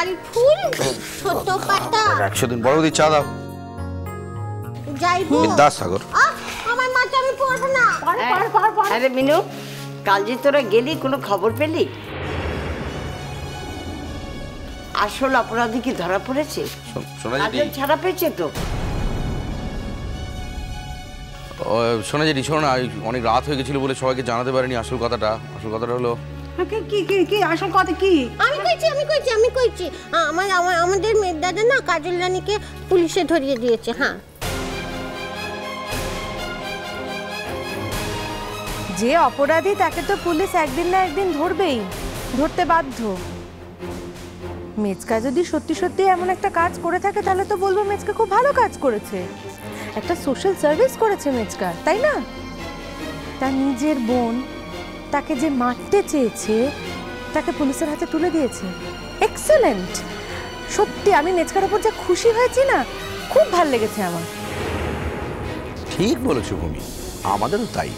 লাল ফুল ছোট পাতা 100 দিন বড়দি চা দাও। যাইবো বিদ্যাসাগর আমার মাথা আমি পড়ব না। আরে মিনু, কাল যে তোরা গেলি কোনো খবর পেলি? আসল অপরাধী কি ধরা পড়েছে? ছাড়া পেয়েছে তো? শোনা যেটি শোনো না, অনেক রাত হয়ে গেছিল বলে সবাইকে জানাতে পারিনি আসল কথাটা। আসল কথাটা হলো কি আসল কথা কি? আমি কইছি আমাদের মেয়ের দাদা না কাজল রানীকে পুলিশে ধরিয়ে দিয়েছে। হ্যাঁ, যে অপরাধী তাকে তো পুলিশ একদিন না একদিন ধরবেই, ধরতে বাধ্য। মেজকা যদি সত্যি সত্যি এমন একটা কাজ করে থাকে তাহলে তো বলবো মেজকা খুব ভালো কাজ করেছে, একটা সোশ্যাল সার্ভিস করেছে মেজকা, তাই না? তার নিজের বোন তাকে যে মারতে চেয়েছে তাকে পুলিশের হাতে তুলে দিয়েছে। এক্সেলেন্ট। সত্যি আমি মেজকার উপর যা খুশি হয়েছি না, খুব ভালো লেগেছে আমার। ঠিক বলেছো ভূমি, আমাদেরও তাই।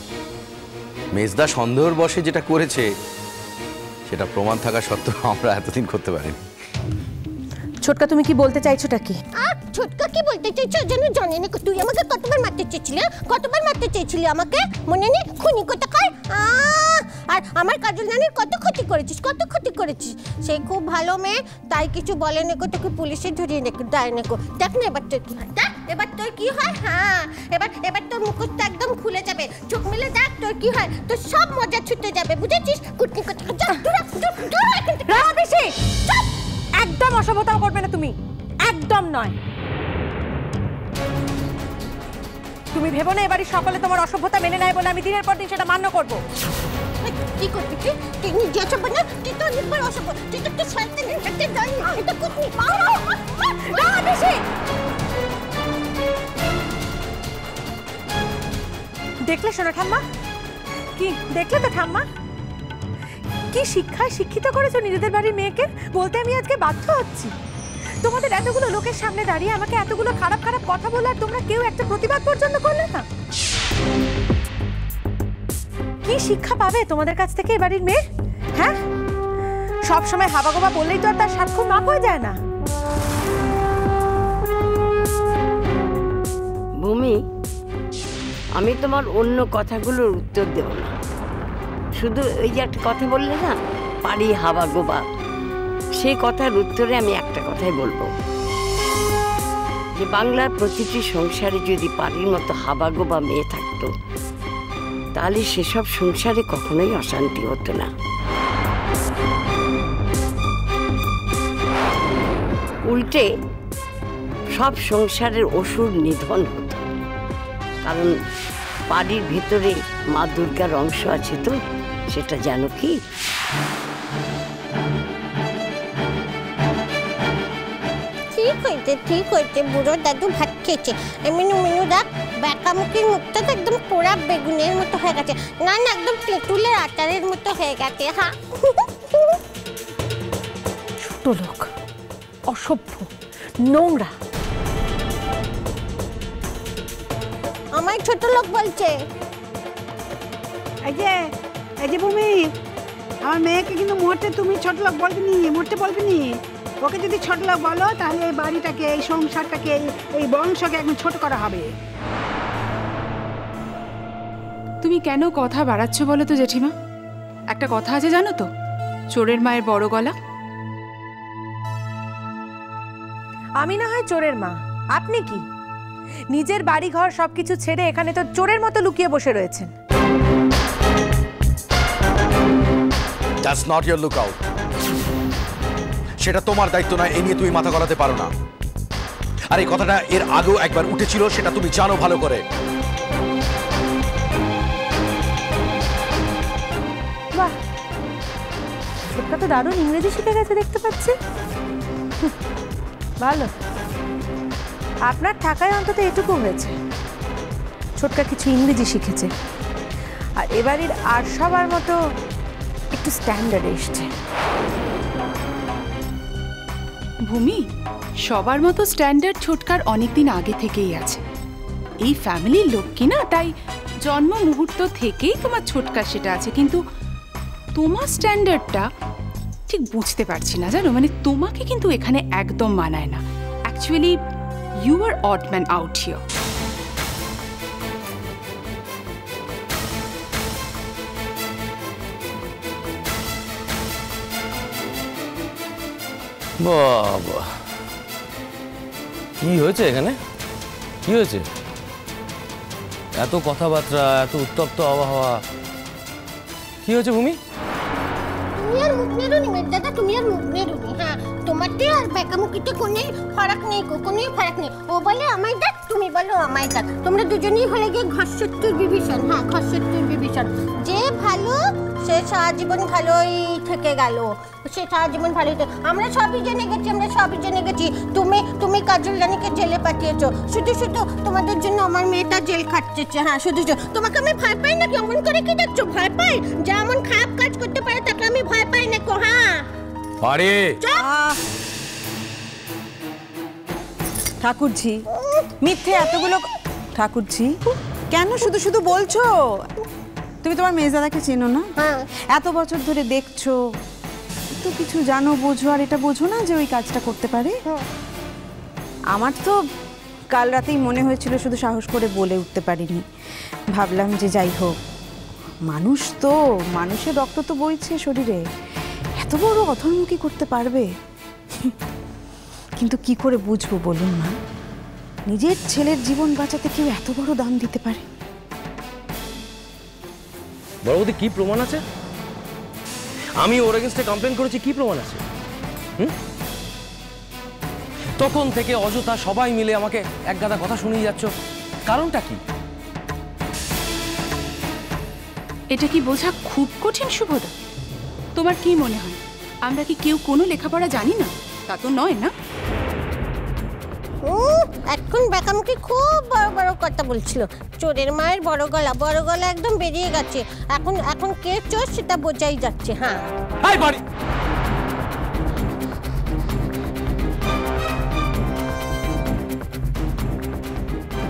মেজদা সন্দেহের বশে যেটা করেছে সেটা প্রমাণ থাকা সত্ত্বেও আমরা এতদিন করতে পারিনি। ছোটকা, তুমি কি বলতে চাইছোটা কি? ছোটকা কি বলতে চাইছো যেন জানি না। তুই আমাকে কতবার মারতে চেয়েছিলি আমাকে মনে নেই? খুনি কোথাকার। আর আমার কাজল রানীর কত ক্ষতি করেছিস। সে খুব ভালো মেয়ে, তাই কিছু বলে নেকো, তোকে পুলিশে ধরিয়ে দেয় নেকো। দেখ না এবার তোর কি হয়, এবার তোর কি হয়। হ্যাঁ, এবার তোর মুখটা একদম খুলে যাবে। চোখ মেলে দেখ তোর কি হয়, তোর সব মজা ছুটে যাবে, বুঝেছিস? কুটনি বেশি একদম অসভ্যতা করবে না তুমি, একদম নয়। তুমি ভেবো না এবারে সকলে তোমার অসভ্যতা মেনে নেয় বলে আমি দিনের পর দিন সেটা মান্য করবো। কি করবি তুই নিজে অসভ্য না? তুই তো অনেকবার অসভ্য, তুই তো একটু শয়তানের হাতে যাই না। এটা কুটনি বেশি। দেখলে শোনো ঠাম্মা, কি দেখলে তো ঠাম্মা, কি শিক্ষায় শিক্ষিত করেছো নিজেদের বাড়ির মেয়েকে। বলতে আমি আজকে বাধ্য হচ্ছি, তোমাদের এতগুলো লোকের সামনে দাঁড়িয়ে আমাকে এতগুলো খারাপ খারাপ কথা বলে আর তোমরা কেউ একটা প্রতিবাদ পর্যন্ত করলে না। কি শিক্ষা পাবে তোমাদের কাছ থেকে এই বাড়ির মেয়ে? হ্যাঁ, সব সময় হাবাগোবা বললেই তো আর তার সাক্ষ্য মাপ হয়ে যায় না। ভূমি, আমি তোমার অন্য কথাগুলোর উত্তর দেব না, শুধু এই যে একটা কথা বললে না, পারি হাবা গোবা, সেই কথার উত্তরে আমি একটা কথাই বলবো, যে বাংলার প্রতিটি সংসারে যদি পারির মতো হাবা গোবা মেয়ে থাকতো তাহলে সেসব সংসারে কখনোই অশান্তি হতো না। উল্টে সব সংসারের অসুর নিধন হতো। কারণ পারির ভেতরে মা দুর্গার অংশ আছে তো, সেটা জানো কি? ঠিক হয়েছে বুড়ো দাদু ভাত খেয়েছে। মিনু দেখ, ব্যাকামুখির মুখটা তো একদম পোড়া বেগুনের মতো হয়ে গেছে। না একদম তেঁতুলের আচারের মতো হয়ে গেছে। হ্যাঁ, ছোট লোক, অসভ্য, নোংরা। আমার ছোট লোক বলছে। এই যে ভূমি, আমার মেয়েকে কিন্তু মোটে তুমি ছোট লোক বলবি নি। ওকে যদি ছোট লোক বলো তাহলে এই বাড়িটাকে, এই সংসারটাকে, এই বংশকে একদম ছোট করা হবে। তুমি কেন কথা বাড়াচ্ছ বলো তো জেঠিমা? একটা কথা আছে জানো তো, চোরের মায়ের বড় গলা। আমি না হয় চোরের মা, আপনি কি? নিজের বাড়ি ঘর সবকিছু ছেড়ে এখানে তো চোরের মতো লুকিয়ে বসে রয়েছেন। That's not your lookout. সেটা তোমার দায়িত্ব নয়, এ নিয়ে তুমি মাথা গলাতে পারো না। আর এই কথাটা এর আগেও একবার উঠেছিল, সেটা তুমি জানো ভালো করে। বাহ, ছোটকা তো দারুণ ইংরেজি শিখে গেছে দেখতে পাচ্ছি। ভালো, আপনার থাকায় অন্তত এটুকু হয়েছে, ছোটকা কিছু ইংরেজি শিখেছে। আর এবারের আর সবার মতো একটু স্ট্যান্ডার্ড এসছে। ভূমি, সবার মতো স্ট্যান্ডার্ড ছোটকার অনেকদিন আগে থেকেই আছে। এই ফ্যামিলির লোক কিনা, তাই জন্ম মুহূর্ত থেকেই তোমার ছোটকা সেটা আছে। কিন্তু তোমার স্ট্যান্ডার্ডটা ঠিক বুঝতে পারছি না জানো, মানে তোমাকে কিন্তু এখানে একদম মানায় না। Actually you are odd man out here. বাবা, কি হয়েছে এখানে? কি হয়েছে? এত কথাবার্তা, এত উত্তপ্ত আবহাওয়া, কি হয়েছে ভূমি? তুমি আর মুখ নেরুনি দাদা, তুমি আর মুখ নেরুনি। হ্যাঁ, তোমারতে আর বেকামুখিতে কোনো ফারাক নেই, কোনো ফারাক নেই। ও বলে আমায় দেখ, তুমি বলো আমায় দেখ। তোমরা দুজনেই হলে গিয়ে ঘরশত্রুর বিভীষণ। হ্যাঁ, ঘরশত্রুর বিভীষণ। যে ভালো সে সারা জীবন ভালোই থেকে গেল, সে সারা জীবন ভালোই। আমরা সবই জেনে গেছি, আমরা সবই জেনে গেছি। তুমি কাজল রানীকে জেলে পাঠিয়েছো, শুধু শুধু তোমাদের জন্য আমার মেয়েটা জেল খাটছে। হ্যাঁ, শুধু তোমাকে আমি ভয় পাই নাকি? অমন করে কি দেখছো? ভয় পাই? যেমন খারাপ কাজ করতে পারে তাকে আমি ভয় পাই না কো? হ্যাঁ আরে ঠাকুরজি, মিথ্যে এতগুলো। ঠাকুরজি, কেন শুধু শুধু বলছো? তুমি তোমার মেজদাদাকে চেনো না? হ্যাঁ, এত বছর ধরে দেখছো, তো কিছু জানো, বোঝো, আর এটা বোঝো না যে ওই কাজটা করতে পারে? আমার তো কাল রাতেই মনে হয়েছিল, শুধু সাহস করে বলে উঠতে পারিনি। ভাবলাম যে যাই হোক, মানুষ তো, মানুষের রক্ত তো বইছে শরীরে, এত বড় অধর্মুখী করতে পারবে? কিন্তু কি করে বুঝবো বলুন না, নিজের ছেলের জীবন বাঁচাতে কেউ এত বড় দাম দিতে পারে? বড়বতী, কি প্রমাণ আছে? আমি ওর এগেইনস্টে কমপ্লেন করেছি, কি প্রমাণ আছে? তখন থেকে অযথা সবাই মিলে আমাকে এক গাদা কথা শুনিয়ে যাচ্ছ, কারণটা কি? এটা কি বোঝা খুব কঠিন শুভদা? তোমার কি মনে হয় আমরা কি কেউ কোনো লেখাপড়া জানি না? তা তো নয় না। এখন বেকামুখী খুব বড় বড় কথা বলছিল। চোরের মায়ের বড় গলা একদম বেরিয়ে গেছে। এখন কে চোর সেটা বোঝাই যাচ্ছে। হ্যাঁ,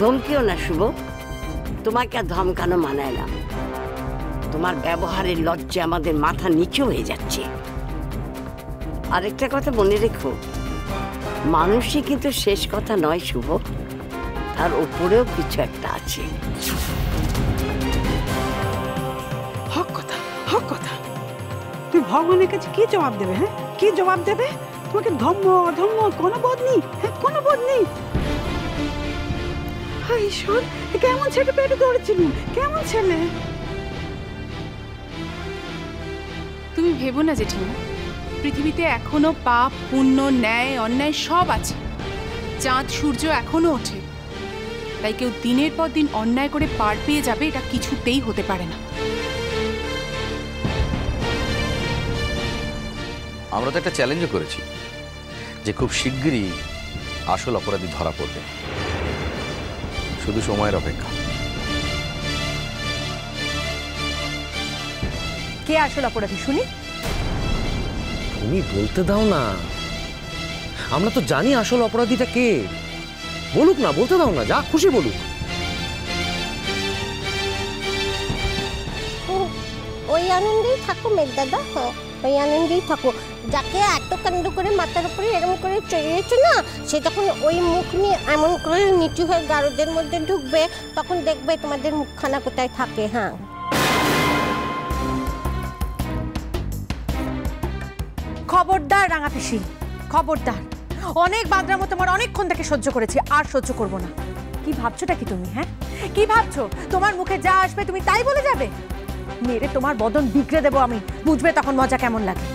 ধমকিও না শুভ, তোমাকে আর ধমকানো মানায় না। তোমার ব্যবহারের লজ্জা আমাদের মাথা নিচু হয়ে যাচ্ছে। আরেকটা কথা মনে রেখো, মানুষই কিন্তু শেষ কথা নয় শুভ, তার উপরেও কিছু একটা আছে। হক কথা, হক কথা। তুই ভগবানের কাছে কি জবাব দেবে? হ্যাঁ, কি জবাব দেবে? তোমাকে ধর্ম অধর্ম কোনো বোধ নেই? হ্যাঁ, কোনো বোধ নেই? হায় ঈশ্বর, কেমন ছেলে পেটে ধরেছিলি, কেমন ছেলে! তুমি ভেবো না জেঠিমা, পৃথিবীতে এখনো পাপ পুণ্য ন্যায় অন্যায় সব আছে। চাঁদ সূর্য এখনো ওঠে, তাই কেউ দিনের পর দিন অন্যায় করে পার পেয়ে যাবে এটা কিছুতেই হতে পারে না। আমরা তো একটা চ্যালেঞ্জও করেছি যে খুব শিগগিরই আসল অপরাধী ধরা পড়বে, শুধু সময়ের অপেক্ষা। কে আসল অপরাধী শুনি? তুমি বলতে দাও না, আমরা তো জানি আসল অপরাধীটা কে। বলুক না, বলতে দাও না, যা খুশি বলুক। ওই আনন্দেই থাকো মেঘদাদা। হ্যাঁ, ওই আনন্দেই থাকো। যাকে এত কাণ্ড করে মাথার উপরে এরকম করে চড়িয়েছো না, সে যখন ওই মুখ নিয়ে এমন করে নিচু হয়ে গারদের মধ্যে ঢুকবে, তখন দেখবে তোমাদের মুখখানা কোথায় থাকে। হ্যাঁ, খবরদার রাঙা পিসি, খবরদার। অনেক বাদরামো তোমার অনেকক্ষণ থেকে সহ্য করেছি, আর সহ্য করব না। কি ভাবছোটা কি তুমি? হ্যাঁ, কি ভাবছো? তোমার মুখে যা আসবে তুমি তাই বলে যাবে? মেরে তোমার বদন বিগড়ে দেবো আমি, বুঝবে তখন মজা কেমন লাগে।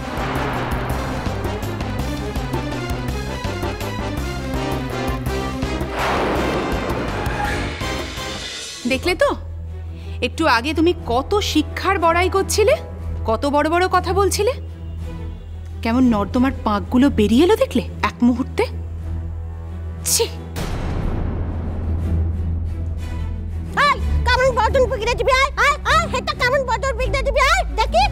দেখলে তো, একটু আগে তুমি কত শিক্ষার বড়াই করছিলে, কত বড় বড় কথা বলছিলে, কেমন নর্দমার পাঁকগুলো বেরিয়ে এলো দেখলে এক মুহূর্তে। ছি, কেমন বদন বিগড়ে দিবি? হেটা কেমন বদন বিগড়ে দিবি? দেখি,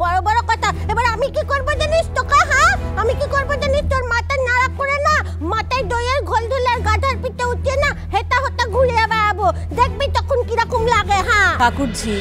বড় বড় কথা। এবার আমি কি করবো জানিস তোকে? হ্যাঁ, আমি কি করবো জানিস? তোর মাথায় নাড়া করে না, মাথায় দইয়ের ঘোল ধুলে গাধার পিঠে উঠিয়ে না হেটা হতা ঘুরিয়ে বেড়াবো, দেখবি তখন কিরকম লাগে। হ্যাঁ ঠাকুরজি,